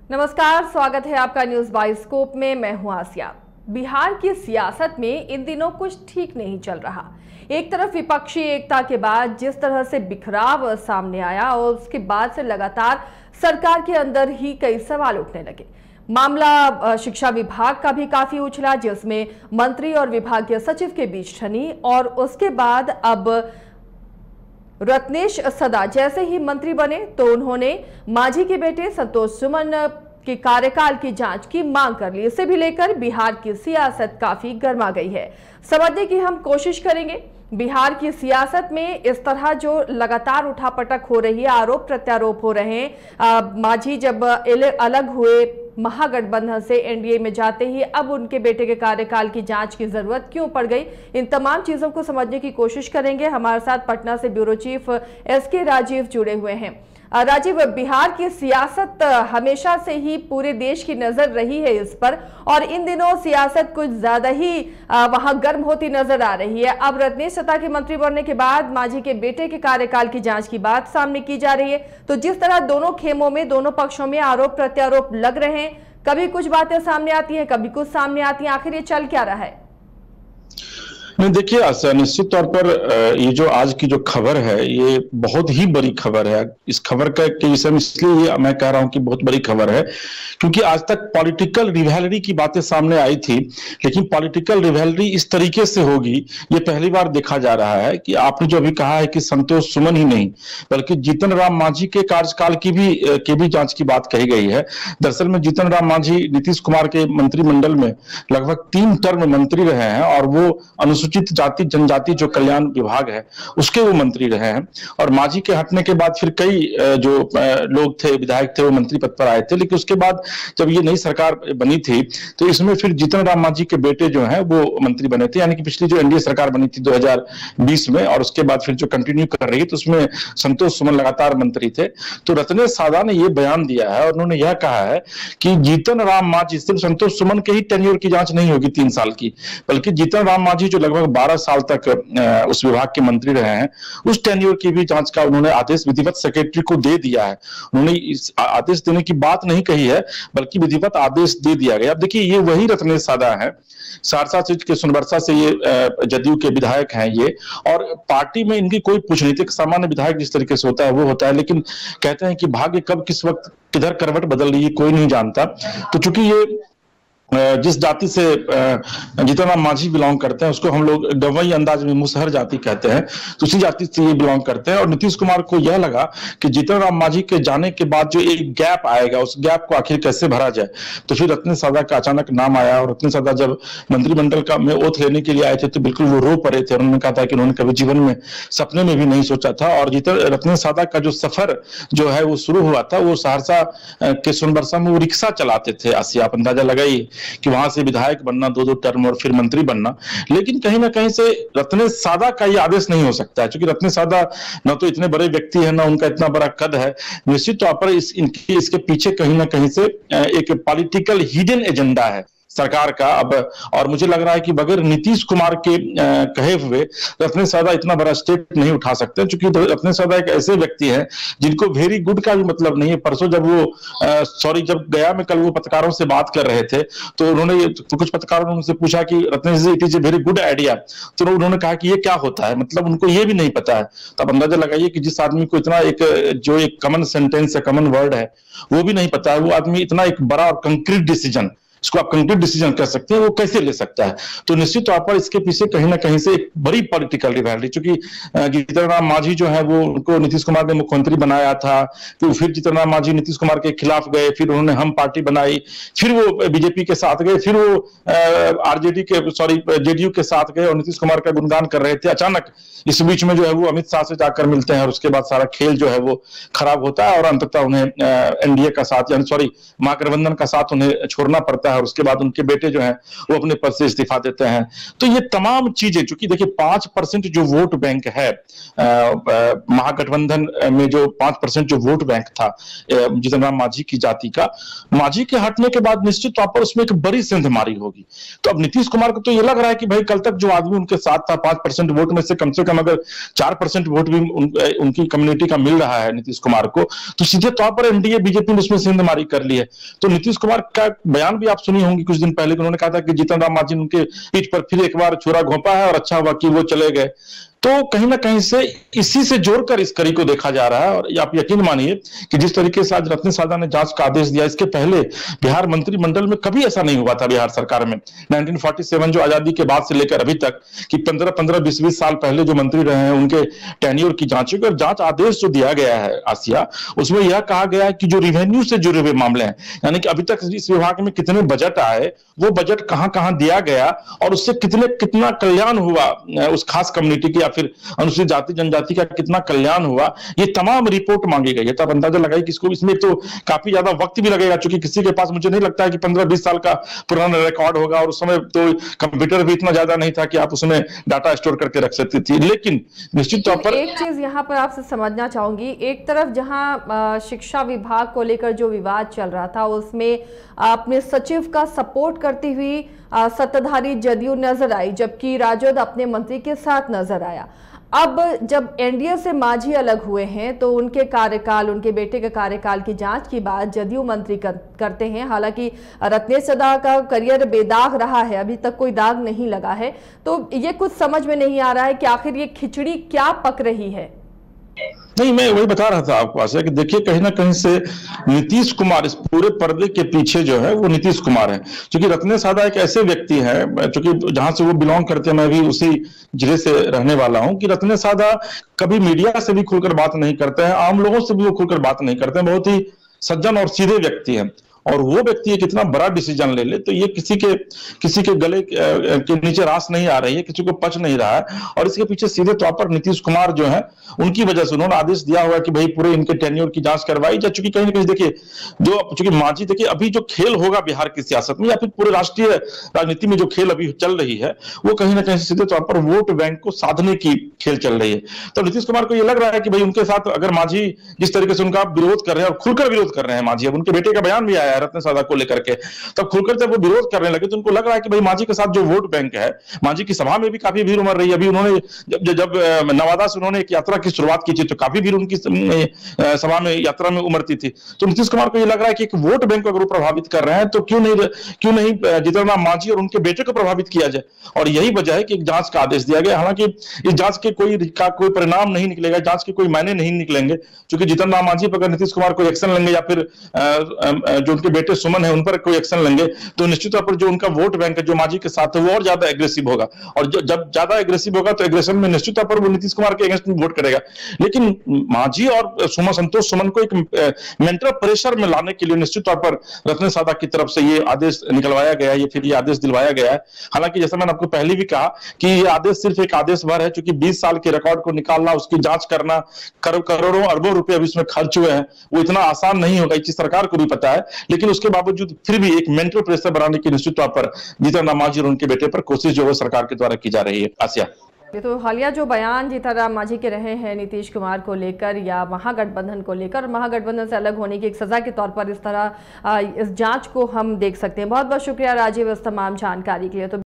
नमस्कार, स्वागत है आपका न्यूज बाइस्कोप में। मैं हूं आसिया। बिहार की सियासत में इन दिनों कुछ ठीक नहीं चल रहा। एक तरफ विपक्षी एकता के बाद जिस तरह से बिखराव सामने आया और उसके बाद से लगातार सरकार के अंदर ही कई सवाल उठने लगे। मामला शिक्षा विभाग का भी काफी उछला, जिसमें मंत्री और विभागीय सचिव के बीच ठनी, और उसके बाद अब रत्नेश सदा जैसे ही मंत्री बने तो उन्होंने मांझी के बेटे संतोष सुमन के कार्यकाल की जांच की मांग कर ली। इसे भी लेकर बिहार की सियासत काफी गर्मा गई है। समझने की हम कोशिश करेंगे बिहार की सियासत में इस तरह जो लगातार उठापटक हो रही है, आरोप प्रत्यारोप हो रहे हैं। मांझी जब अलग हुए महागठबंधन से एनडीए में जाते ही अब उनके बेटे के कार्यकाल की जांच की जरूरत क्यों पड़ गई, इन तमाम चीजों को समझने की कोशिश करेंगे। हमारे साथ पटना से ब्यूरो चीफ एसके राजीव जुड़े हुए हैं। राजीव, बिहार की सियासत हमेशा से ही पूरे देश की नजर रही है इस पर, और इन दिनों सियासत कुछ ज्यादा ही वहां गर्म होती नजर आ रही है। अब रत्नेश सदा के मंत्री बनने के बाद मांझी के बेटे के कार्यकाल की जांच की बात सामने की जा रही है। तो जिस तरह दोनों खेमों में, दोनों पक्षों में आरोप प्रत्यारोप लग रहे हैं, कभी कुछ बातें सामने आती हैं, कभी कुछ सामने आती हैं, आखिर ये चल क्या रहा है? नहीं, देखिए, निश्चित तौर पर ये जो आज की जो खबर है ये बहुत ही बड़ी खबर है। इस खबर के विषय में इसलिए मैं कह रहा हूं कि बहुत बड़ी खबर है क्योंकि आज तक पॉलिटिकल रिवैलरी की बातें सामने आई थी, लेकिन पॉलिटिकल रिवैलरी इस तरीके से होगी ये पहली बार देखा जा रहा है। कि आपने जो अभी कहा है कि संतोष सुमन ही नहीं बल्कि जीतन राम मांझी के कार्यकाल की भी जांच की बात कही गई है। दरअसल में जीतन राम मांझी नीतीश कुमार के मंत्रिमंडल में लगभग 3 टर्म मंत्री रहे हैं और वो अनुसूचित जाति जनजाति जो कल्याण विभाग है उसके वो मंत्री रहे हैं। और मांझी के हटने के बाद फिर कई जो लोग थे, विधायक थे, वो मंत्री पद पर आए थे। लेकिन उसके बाद जब ये नई सरकार बनी थी तो इसमें फिर जीतन राम मांझी के बेटे जो हैं वो मंत्री बने थे। यानी कि पिछली जो एनडीए सरकार बनी थी 2020 में, और उसके बाद फिर जो कंटिन्यू कर रही है तो उसमें संतोष सुमन लगातार मंत्री थे। तो रत्नेश सादा ने ये बयान दिया है और उन्होंने यह कहा है कि जीतन राम मांझी, सिर्फ संतोष सुमन के ही टेन्योर की जांच नहीं होगी 3 साल की, बल्कि जीतन राम मांझी जो लगभग 12 साल तक उस विभाग के मंत्री रहे हैं उस टेन्योर की भी जांच का उन्होंने आदेश विधिवत सेक्रेटरी को दे दिया है। उन्होंने इस आदेश देने की बात नहीं कही है बल्कि विधिवत आदेश दे दिया गया। अब देखिए, ये वही रत्नेश सादा है, सहरसा सीट के सोनबरसा से ये जदयू के विधायक हैं ये, और पार्टी में इनकी कोई पूछ नहीं थी। सामान्य विधायक जिस तरीके से होता है वो होता है, लेकिन कहते हैं कि भाग्य कब किस वक्त किधर करवट बदल रही है कोई नहीं जानता। तो चूंकि ये जिस जाति से जीतन राम मांझी बिलोंग करते हैं उसको हम लोग गवई अंदाज में मुसहर जाति कहते हैं, तो उसी जाति से ये बिलोंग करते हैं। और नीतीश कुमार को यह लगा कि जीतन राम मांझी के जाने के बाद जो एक गैप आएगा उस गैप को आखिर कैसे भरा जाए। तो फिर रत्नेश सादा का अचानक नाम आया, और रत्नेश सादा जब मंत्रिमंडल का में ओथ लेने के लिए आए थे तो बिल्कुल वो रो पड़े थे। उन्होंने कहा था कि उन्होंने कभी जीवन में सपने में भी नहीं सोचा था। और रत्नेश सादा का जो सफर जो है वो शुरू हुआ था, वो सहरसा के सोनबरसा में वो रिक्शा चलाते थे। आप अंदाजा लगाइए कि वहां से विधायक बनना, 2 टर्म, और फिर मंत्री बनना। लेकिन कहीं ना कहीं से रत्नेश सादा का ये आदेश नहीं हो सकता है, क्योंकि रत्नेश सादा न तो इतने बड़े व्यक्ति है, ना उनका इतना बड़ा कद है। निश्चित तौर पर इसके पीछे कहीं ना कहीं से एक पॉलिटिकल हिडन एजेंडा है सरकार का अब। और मुझे लग रहा है कि बगैर नीतीश कुमार के कहे हुए रत्नेश सादा इतना बड़ा स्टेप नहीं उठा सकते, क्योंकि रत्नेश सादा एक ऐसे व्यक्ति हैं जिनको वेरी गुड का भी मतलब नहीं है। परसों जब वो जब गया में कल वो पत्रकारों से बात कर रहे थे तो उन्होंने कुछ पत्रकारों ने उनसे पूछा कि Ratnesh ji, it is a very good idea. तो उन्होंने कहा कि ये क्या होता है, मतलब उनको ये भी नहीं पता है। तो अब अंदाजा लगाइए कि जिस आदमी को इतना एक कॉमन सेंटेंस है, कॉमन वर्ड है, वो भी नहीं पता है, वो आदमी इतना एक बड़ा और कंक्रीट डिसीजन, इसको आप कंक्रीट डिसीजन कह सकते हैं, वो कैसे ले सकता है। तो निश्चित तौर पर इसके पीछे कहीं ना कहीं से एक बड़ी पॉलिटिकल रिवैलरी, चूंकि जीतन राम मांझी जो है वो उनको नीतीश कुमार ने मुख्यमंत्री बनाया था, तो फिर जीतन राम मांझी नीतीश कुमार के खिलाफ गए, फिर उन्होंने हम पार्टी बनाई, फिर वो बीजेपी के साथ गए, फिर वो जेडीयू के साथ गए और नीतीश कुमार का गुणगान कर रहे थे। अचानक इस बीच में जो है वो अमित शाह से जाकर मिलते हैं और उसके बाद सारा खेल जो है वो खराब होता है और अंततः उन्हें एनडीए का साथ, यानी महागठबंधन का साथ उन्हें छोड़ना पड़ता होता है और उसके बाद उनके बेटे जो हैं वो अपने पद से इस्तीफा देते हैं। तो ये तमाम चीजें, चूंकि देखिए 5% जो वोट बैंक है, महागठबंधन में जो 5% जो वोट बैंक था जीतन राम मांझी की जाति का, मांझी के हटने के बाद निश्चित तौर पर उसमें एक बड़ी सेंधमारी होगी। तो अब नीतीश कुमार को तो ये लग रहा है कि भाई कल तक जो आदमी उनके साथ था, 5% वोट में से कम अगर 4% वोट भी उनकी कम्युनिटी का मिल रहा है नीतीश कुमार को, तो सीधे तौर पर एनडीए बीजेपी ने उसमें सेंधमारी कर ली है। तो नीतीश कुमार का बयान भी आप सुनी होंगी कुछ दिन पहले, उन्होंने कहा था कि जीतन राम मांझी उनके पीठ पर फिर एक बार छुरा घोंपा है और अच्छा हुआ कि वो चले गए। तो कहीं ना कहीं से इसी से जोड़कर इस कड़ी को देखा जा रहा है। और आप यकीन मानिए कि जिस तरीके से आज रत्न सादा ने जांच का आदेश दिया, इसके पहले बिहार मंत्रिमंडल में कभी ऐसा नहीं हुआ था बिहार सरकार में। 1947 जो आजादी के बाद से लेकर अभी तक कि 15-15, 20-20 साल पहले जो मंत्री रहे हैं उनके टेन्योर की जांच होगी। और जांच आदेश जो दिया गया है आसिया, उसमें यह कहा गया है कि जो रिवेन्यू से जुड़े हुए मामले हैं, यानी कि अभी तक इस विभाग में कितने बजट आए, वो बजट कहां कहां दिया गया और उससे कितना कल्याण हुआ उस खास कम्युनिटी की, फिर अनुसूचित जाति जनजाति का कितना कल्याण हुआ, ये तमाम रिपोर्ट मांगी गई है। तो आप अंदाजा लगाइए कि इसको, इसमें तो काफी ज्यादा वक्त भी लगेगा, क्योंकि किसी के पास मुझे नहीं लगता है कि 15-20 साल का पुराना रिकॉर्ड होगा, और उस समय तो कंप्यूटर भी इतना ज्यादा नहीं था कि आप उसमें डाटा स्टोर करके रख सकती थी। लेकिन निश्चित तौर पर एक चीज यहाँ पर आपसे समझना चाहूंगी, एक तरफ जहां शिक्षा विभाग को लेकर जो विवाद चल रहा था उसमें अपने सचिव का सपोर्ट करती हुई सत्ताधारी जदयू नजर आई, जबकि राजद अपने मंत्री के साथ नजर आया। अब जब एनडीए से मांझी अलग हुए हैं तो उनके कार्यकाल, उनके बेटे के कार्यकाल की जांच की बात जदयू मंत्री करते हैं। हालांकि रत्नेश सदा का करियर बेदाग रहा है, अभी तक कोई दाग नहीं लगा है। तो ये कुछ समझ में नहीं आ रहा है कि आखिर ये खिचड़ी क्या पक रही है। नहीं, मैं वही बता रहा था आपको आशा कि देखिए कहीं ना कहीं से नीतीश कुमार, इस पूरे पर्दे के पीछे जो है वो नीतीश कुमार है। क्योंकि रत्नेश सादा एक ऐसे व्यक्ति हैं, क्योंकि जहां से वो बिलोंग करते हैं, मैं भी उसी जिले से रहने वाला हूं, कि रत्नेश सादा कभी मीडिया से भी खुलकर बात नहीं करते हैं, आम लोगों से भी वो खुलकर बात नहीं करते हैं, बहुत ही सज्जन और सीधे व्यक्ति हैं। और वो व्यक्ति एक इतना बड़ा डिसीजन ले ले तो ये किसी के गले के नीचे रास नहीं आ रही है, किसी को पच नहीं रहा है। और इसके पीछे सीधे तौर पर नीतीश कुमार जो है, उनकी वजह से उन्होंने आदेश दिया हुआ कि भाई पूरे इनके टेन्योर की जांच करवाई जाए। चूंकि कहीं ना कहीं देखिए, चूंकि मांझी, देखिए अभी जो खेल होगा बिहार की सियासत में या फिर पूरे राष्ट्रीय राजनीति में जो खेल अभी चल रही है, वो कहीं ना कहीं सीधे तौर पर वोट बैंक को साधने की खेल चल रही है। तो नीतीश कुमार को यह लग रहा है कि भाई उनके साथ अगर मांझी जिस तरीके से उनका विरोध कर रहे हैं और खुलकर विरोध कर रहे हैं मांझी, अब उनके बेटे का बयान भी आया है रत्न सादा को लेकर के, तब खुलकर जब वो विरोध करने लगे तो उनको लग रहा है कि भाई मांझी के साथ जो वोट बैंक है, मांझी की सभा में भी काफी भीड़ उमड़ रही है। अभी उन्होंने जब नवादा से उन्होंने एक यात्रा की शुरुआत की थी तो काफी भीड़ उनकी सभा में, यात्रा में उमड़ती थी। तो नीतीश कुमार को ये लग रहा है कि एक वोट बैंक को अगर प्रभावित कर रहे हैं तो क्यों नहीं जीतन राम मांझी और उनके बेटे को प्रभावित किया जाए। और यही वजह है कि एक जांच का आदेश दिया गया। हालांकि इस जांच के कोई परिणाम नहीं निकलेगा, जांच के कोई मायने नहीं निकलेंगे, क्योंकि जीतन राम मांझी पर अगर नीतीश कुमार कोई एक्शन लेंगे या फिर जो उनके बेटे सुमन है उन पर कोई एक्शन लेंगे तो निश्चित तौर पर जो उनका वोट बैंक है जो मांझी के साथ है वो और ज्यादा एग्रेसिव होगा। और जब ज्यादा एग्रेसिव होगा तो एग्रेशन में निश्चित तौर पर वो नीतीश कुमार के अगेंस्ट वोट करेगा। लेकिन मांझी और संतोष सुमन को एक मेंटल प्रेशर में लाने के लिए निश्चित तौर पर रत्नेश सादा की तरफ से ये आदेश निकलवाया गया है, ये आदेश दिलवाया गया है। हालांकि जैसा मैंने आपको पहले भी कहा कि ये आदेश सिर्फ एक आदेश भर है, क्योंकि 20 साल के रिकॉर्ड को निकालना, उसकी जांच करना, करोड़ों अरबों रुपए अभी इसमें खर्च हुए हैं, वो इतना आसान नहीं होगा, ये सरकार को भी पता है। लेकिन उसके बावजूद फिर भी एक मेंटल प्रेशर बनाने की निश्चित तौर पर जीतन राम मांझी और उनके बेटे पर कोशिश जो है सरकार के द्वारा की जा रही है। आसिया, ये तो हालिया जो बयान जीतन राम मांझी के रहे हैं नीतीश कुमार को लेकर या महागठबंधन को लेकर, महागठबंधन से अलग होने की एक सजा के तौर पर इस तरह इस जांच को हम देख सकते हैं। बहुत बहुत शुक्रिया राजीव इस तमाम जानकारी के लिए। तो